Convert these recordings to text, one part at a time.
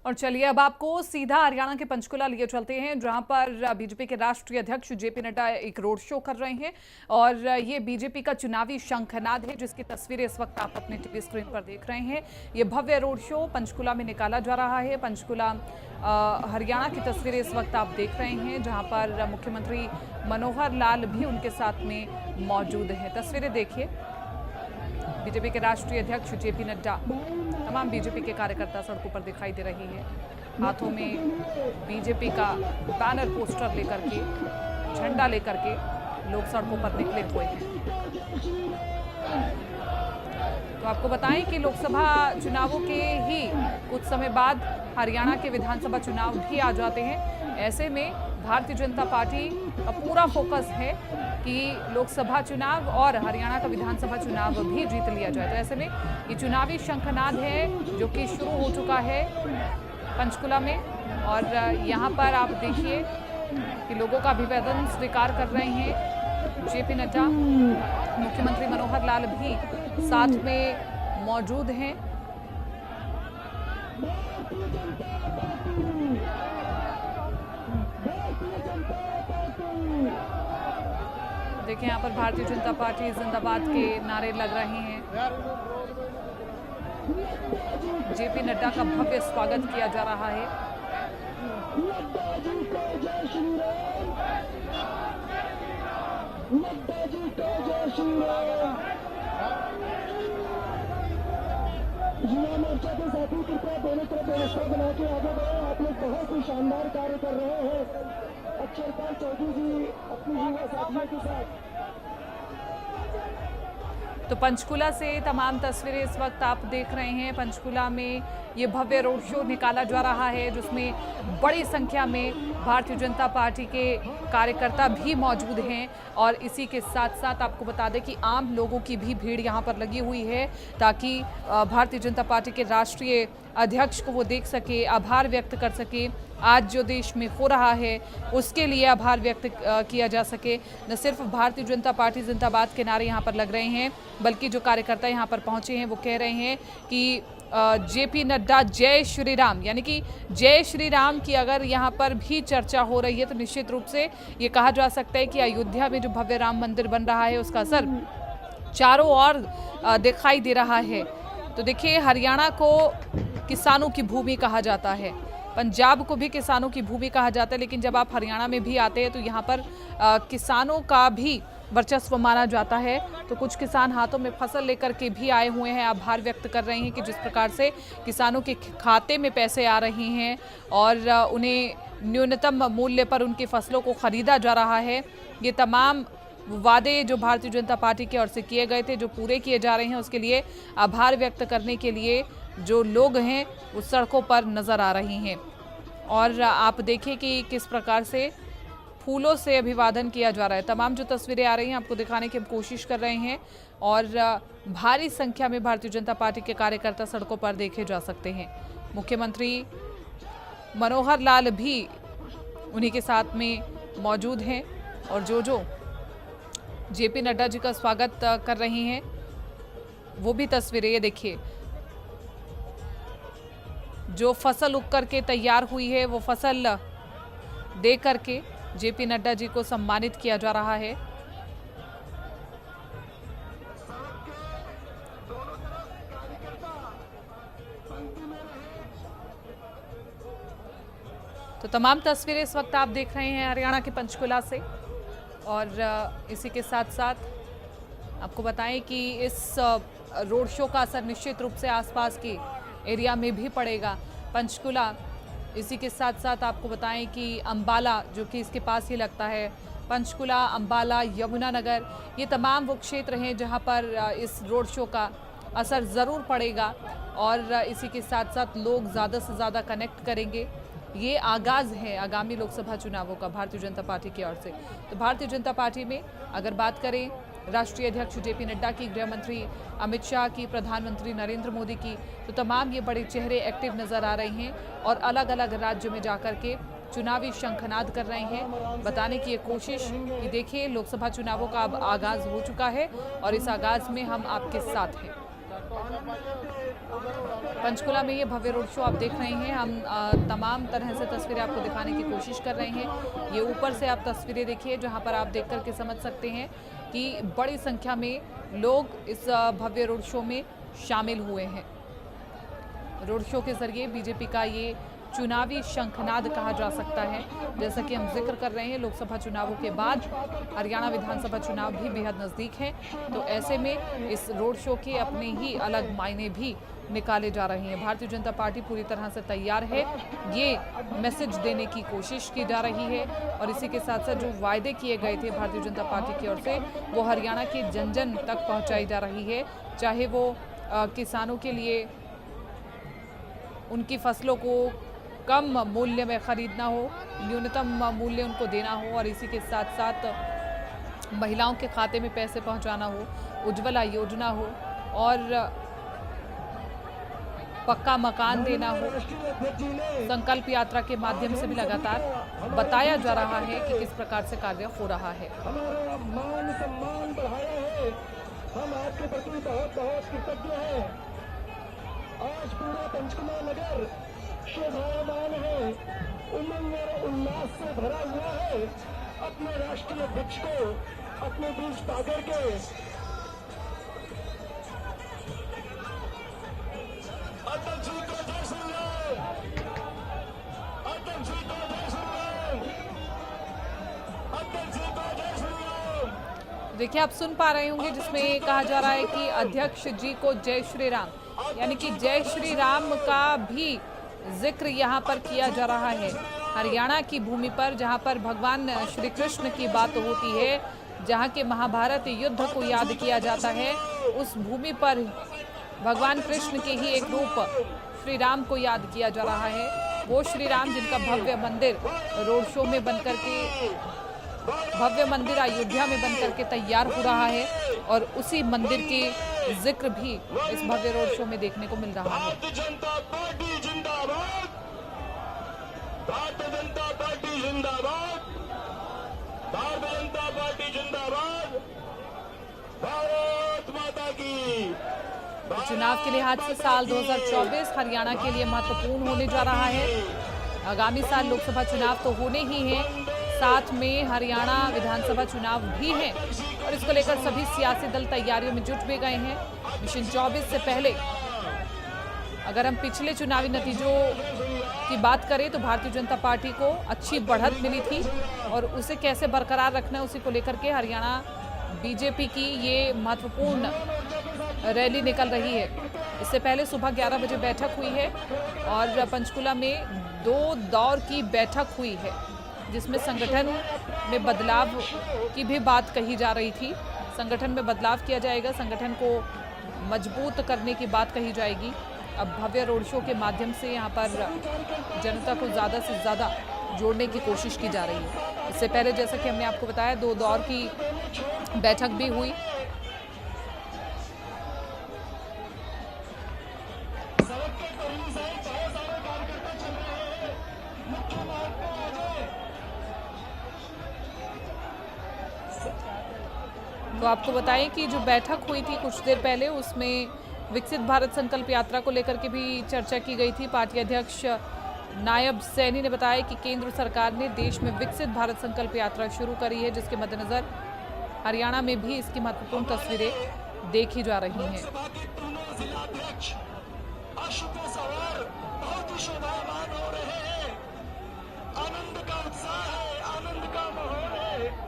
और चलिए अब आपको सीधा हरियाणा के पंचकुला लिए चलते हैं, जहां पर बीजेपी के राष्ट्रीय अध्यक्ष जेपी नड्डा एक रोड शो कर रहे हैं। और ये बीजेपी का चुनावी शंखनाद है, जिसकी तस्वीरें इस वक्त आप अपने टीवी स्क्रीन पर देख रहे हैं। ये भव्य रोड शो पंचकुला में निकाला जा रहा है। पंचकुला हरियाणा की तस्वीरें इस वक्त आप देख रहे हैं, जहां पर मुख्यमंत्री मनोहर लाल भी उनके साथ में मौजूद है। तस्वीरें देखिए, बीजेपी के राष्ट्रीय अध्यक्ष जेपी नड्डा, तमाम बीजेपी के कार्यकर्ता सड़कों पर दिखाई दे रही है। हाथों में बीजेपी का बैनर पोस्टर लेकर के, झंडा लेकर के लोग सड़कों पर निकले हुए हैं। तो आपको बताएं कि लोकसभा चुनावों के ही कुछ समय बाद हरियाणा के विधानसभा चुनाव भी आ जाते हैं। ऐसे में भारतीय जनता पार्टी का पूरा फोकस है कि लोकसभा चुनाव और हरियाणा का विधानसभा चुनाव भी जीत लिया जाए। तो ऐसे में ये चुनावी शंखनाद है जो कि शुरू हो चुका है पंचकुला में। और यहाँ पर आप देखिए कि लोगों का अभिवादन स्वीकार कर रहे हैं जेपी नड्डा। मुख्यमंत्री मनोहर लाल भी साथ में मौजूद हैं। देखिए, यहाँ पर भारतीय जनता पार्टी जिंदाबाद के नारे लग रहे हैं। जेपी नड्डा का भव्य स्वागत किया जा रहा है। युवा मोर्चा के साथी कृपया दोनों तरफ व्यवस्था बना के आगे बढ़े। आप लोग बहुत ही शानदार कार्य कर रहे हैं। अक्षरपाल चौधरी जी अपनी युवा साथियों के साथ। तो पंचकुला से तमाम तस्वीरें इस वक्त आप देख रहे हैं। पंचकुला में ये भव्य रोड शो निकाला जा रहा है, जिसमें बड़ी संख्या में भारतीय जनता पार्टी के कार्यकर्ता भी मौजूद हैं। और इसी के साथ साथ आपको बता दें कि आम लोगों की भी भीड़ यहाँ पर लगी हुई है, ताकि भारतीय जनता पार्टी के राष्ट्रीय अध्यक्ष को वो देख सके, आभार व्यक्त कर सके। आज जो देश में हो रहा है उसके लिए आभार व्यक्त किया जा सके। न सिर्फ भारतीय जनता पार्टी जिंदाबाद के नारे यहाँ पर लग रहे हैं, बल्कि जो कार्यकर्ता यहाँ पर पहुँचे हैं वो कह रहे हैं कि जेपी नड्डा जय श्री राम, यानी कि जय श्री राम की अगर यहाँ पर भी चर्चा हो रही है तो निश्चित रूप से ये कहा जा सकता है कि अयोध्या में जो भव्य राम मंदिर बन रहा है उसका असर चारों ओर दिखाई दे रहा है। तो देखिए, हरियाणा को किसानों की भूमि कहा जाता है, पंजाब को भी किसानों की भूमि कहा जाता है, लेकिन जब आप हरियाणा में भी आते हैं तो यहाँ पर किसानों का भी वर्चस्व माना जाता है। तो कुछ किसान हाथों में फसल लेकर के भी आए हुए हैं, आभार व्यक्त कर रहे हैं कि जिस प्रकार से किसानों के खाते में पैसे आ रहे हैं और उन्हें न्यूनतम मूल्य पर उनकी फसलों को खरीदा जा रहा है। ये तमाम वादे जो भारतीय जनता पार्टी की ओर से किए गए थे, जो पूरे किए जा रहे हैं, उसके लिए आभार व्यक्त करने के लिए जो लोग हैं वो सड़कों पर नजर आ रही हैं। और आप देखिए कि किस प्रकार से फूलों से अभिवादन किया जा रहा है। तमाम जो तस्वीरें आ रही हैं आपको दिखाने की हम कोशिश कर रहे हैं। और भारी संख्या में भारतीय जनता पार्टी के कार्यकर्ता सड़कों पर देखे जा सकते हैं। मुख्यमंत्री मनोहर लाल भी उन्हीं के साथ में मौजूद हैं। और जो जेपी नड्डा जी का स्वागत कर रही हैं वो भी तस्वीरें ये देखिए। जो फसल उग करके तैयार हुई है वो फसल दे करके जेपी नड्डा जी को सम्मानित किया जा रहा है। तो तमाम तस्वीरें इस वक्त आप देख रहे हैं हरियाणा के पंचकुला से। और इसी के साथ साथ आपको बताएं कि इस रोड शो का असर निश्चित रूप से आसपास के एरिया में भी पड़ेगा। पंचकुला, इसी के साथ साथ आपको बताएं कि अंबाला जो कि इसके पास ही लगता है, पंचकुला, अंबाला, यमुनानगर, ये तमाम वो क्षेत्र हैं जहां पर इस रोड शो का असर ज़रूर पड़ेगा। और इसी के साथ साथ लोग ज़्यादा से ज़्यादा कनेक्ट करेंगे। ये आगाज़ है आगामी लोकसभा चुनावों का भारतीय जनता पार्टी की ओर से। तो भारतीय जनता पार्टी में अगर बात करें राष्ट्रीय अध्यक्ष जेपी नड्डा की, गृह मंत्री अमित शाह की, प्रधानमंत्री नरेंद्र मोदी की, तो तमाम ये बड़े चेहरे एक्टिव नजर आ रहे हैं और अलग अलग राज्यों में जाकर के चुनावी शंखनाद कर रहे हैं। बताने की ये कोशिश कि देखिए, लोकसभा चुनावों का अब आगाज हो चुका है और इस आगाज में हम आपके साथ हैं। पंचकुला में ये भव्य रोड शो आप देख रहे हैं। हम तमाम तरह से तस्वीरें आपको दिखाने की कोशिश कर रहे हैं। ये ऊपर से आप तस्वीरें देखिए, जहां पर आप देख कर के समझ सकते हैं कि बड़ी संख्या में लोग इस भव्य रोड शो में शामिल हुए हैं। रोड शो के जरिए बीजेपी का ये चुनावी शंखनाद कहा जा सकता है। जैसा कि हम जिक्र कर रहे हैं, लोकसभा चुनावों के बाद हरियाणा विधानसभा चुनाव भी बेहद नज़दीक हैं, तो ऐसे में इस रोड शो के अपने ही अलग मायने भी निकाले जा रहे हैं। भारतीय जनता पार्टी पूरी तरह से तैयार है, ये मैसेज देने की कोशिश की जा रही है और इसी के साथ साथ जो वायदे किए गए थे भारतीय जनता पार्टी की ओर से, वो हरियाणा के जन जन तक पहुँचाई जा रही है। चाहे वो किसानों के लिए उनकी फसलों को कम मूल्य में खरीदना हो, न्यूनतम मूल्य उनको देना हो, और इसी के साथ साथ महिलाओं के खाते में पैसे पहुंचाना हो, उज्ज्वला योजना हो और पक्का मकान देना हो। संकल्प यात्रा के माध्यम से भी लगातार बताया जा रहा है कि किस प्रकार से कार्य हो रहा है। हमारा मान सम्मान बढ़ाया है, हम आपके प्रति बहुत बहुत कृतज्ञ हैं। आज पूरा पंचकुला नगर शोभायमान है, उमंग और उल्लास से भरा हुआ है। अपने राष्ट्रीय अध्यक्ष को अपने बीच पाकर के अध्यक्ष जी को जय श्री राम, अध्यक्ष जी को जय श्री राम, अध्यक्ष जी को जय श्री राम। देखिए, आप सुन पा रहे होंगे जिसमें कहा जा रहा है कि अध्यक्ष जी को जय श्री राम, यानी कि जय श्री राम का भी जिक्र यहाँ पर किया जा रहा है। हरियाणा की भूमि पर, जहाँ पर भगवान श्री कृष्ण की बात होती है, जहाँ के महाभारत युद्ध को याद किया जाता है, उस भूमि पर भगवान कृष्ण के ही एक रूप श्री राम को याद किया जा रहा है। वो श्री राम जिनका भव्य मंदिर रोड शो में बनकर के, भव्य मंदिर अयोध्या में बनकर के तैयार हो रहा है और उसी मंदिर के जिक्र भी इस भव्य रोड शो में देखने को मिल रहा है। भारतीय जनता पार्टी जिंदाबाद, भारतीय जनता पार्टी जिंदाबाद, भारतीय जनता पार्टी जिंदाबाद, भारत माता की। चुनाव के लिहाज से साल 2024 हरियाणा के लिए महत्वपूर्ण होने जा रहा है। आगामी साल लोकसभा चुनाव तो होने ही हैं, साथ में हरियाणा विधानसभा चुनाव भी हैं और इसको लेकर सभी सियासी दल तैयारियों में जुट भी गए हैं। मिशन 24 से पहले अगर हम पिछले चुनावी नतीजों की बात करें तो भारतीय जनता पार्टी को अच्छी बढ़त मिली थी और उसे कैसे बरकरार रखना है, उसी को लेकर के हरियाणा बीजेपी की ये महत्वपूर्ण रैली निकल रही है। इससे पहले सुबह 11 बजे बैठक हुई है और पंचकुला में 2 दौर की बैठक हुई है, जिसमें संगठन में बदलाव की भी बात कही जा रही थी। संगठन में बदलाव किया जाएगा, संगठन को मजबूत करने की बात कही जाएगी। अब भव्य रोड शो के माध्यम से यहाँ पर जनता को ज़्यादा से ज़्यादा जोड़ने की कोशिश की जा रही है। इससे पहले जैसा कि हमने आपको बताया 2 दौर की बैठक भी हुई। तो आपको बताएं कि जो बैठक हुई थी कुछ देर पहले, उसमें विकसित भारत संकल्प यात्रा को लेकर के भी चर्चा की गई थी। पार्टी अध्यक्ष नायब सैनी ने बताया कि केंद्र सरकार ने देश में विकसित भारत संकल्प यात्रा शुरू करी है, जिसके मद्देनजर हरियाणा में भी इसकी महत्वपूर्ण तस्वीरें देखी जा रही हैं। आनंद का उत्साह है, आनंद का माहौल है।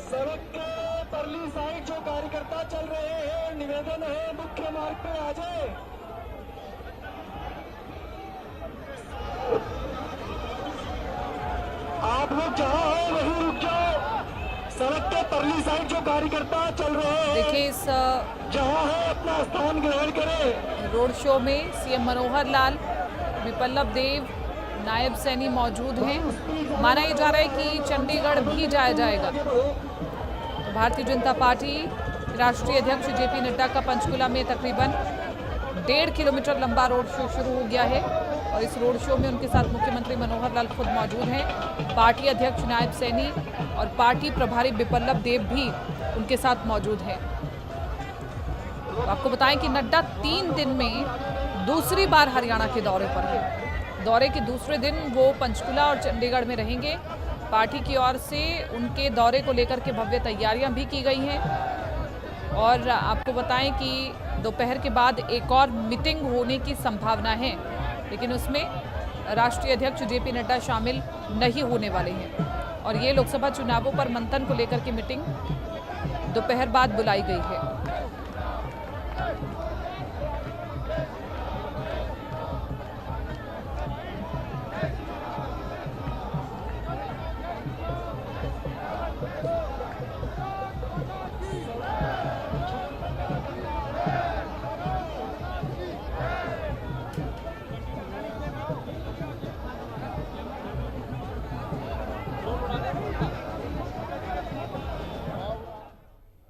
सड़क के परली साइड जो कार्यकर्ता चल रहे हैं, निवेदन है मुख्य मार्ग पे आ जाए। आप लोग जहां हो वहीं रुक जाओ। सड़क के परली साइड जो कार्यकर्ता चल रहे हैं, देखिए इस जहां है अपना स्थान ग्रहण करें। रोड शो में सीएम मनोहर लाल, विप्लव देव, नायब सैनी मौजूद हैं। माना यह जा रहा है कि चंडीगढ़ भी जाया जाएगा। तो भारतीय जनता पार्टी राष्ट्रीय अध्यक्ष जेपी नड्डा का पंचकुला में तकरीबन 1.5 किलोमीटर लंबा रोड शो शुरू हो गया है और इस रोड शो में उनके साथ मुख्यमंत्री मनोहर लाल खुद मौजूद हैं। पार्टी अध्यक्ष नायब सैनी और पार्टी प्रभारी बिप्लब देब भी उनके साथ मौजूद हैं। तो आपको बताएं कि नड्डा 3 दिन में दूसरी बार हरियाणा के दौरे पर हैं। दौरे के दूसरे दिन वो पंचकुला और चंडीगढ़ में रहेंगे। पार्टी की ओर से उनके दौरे को लेकर के भव्य तैयारियां भी की गई हैं और आपको बताएं कि दोपहर के बाद एक और मीटिंग होने की संभावना है, लेकिन उसमें राष्ट्रीय अध्यक्ष जेपी नड्डा शामिल नहीं होने वाले हैं और ये लोकसभा चुनावों पर मंथन को लेकर की मीटिंग दोपहर बाद बुलाई गई है।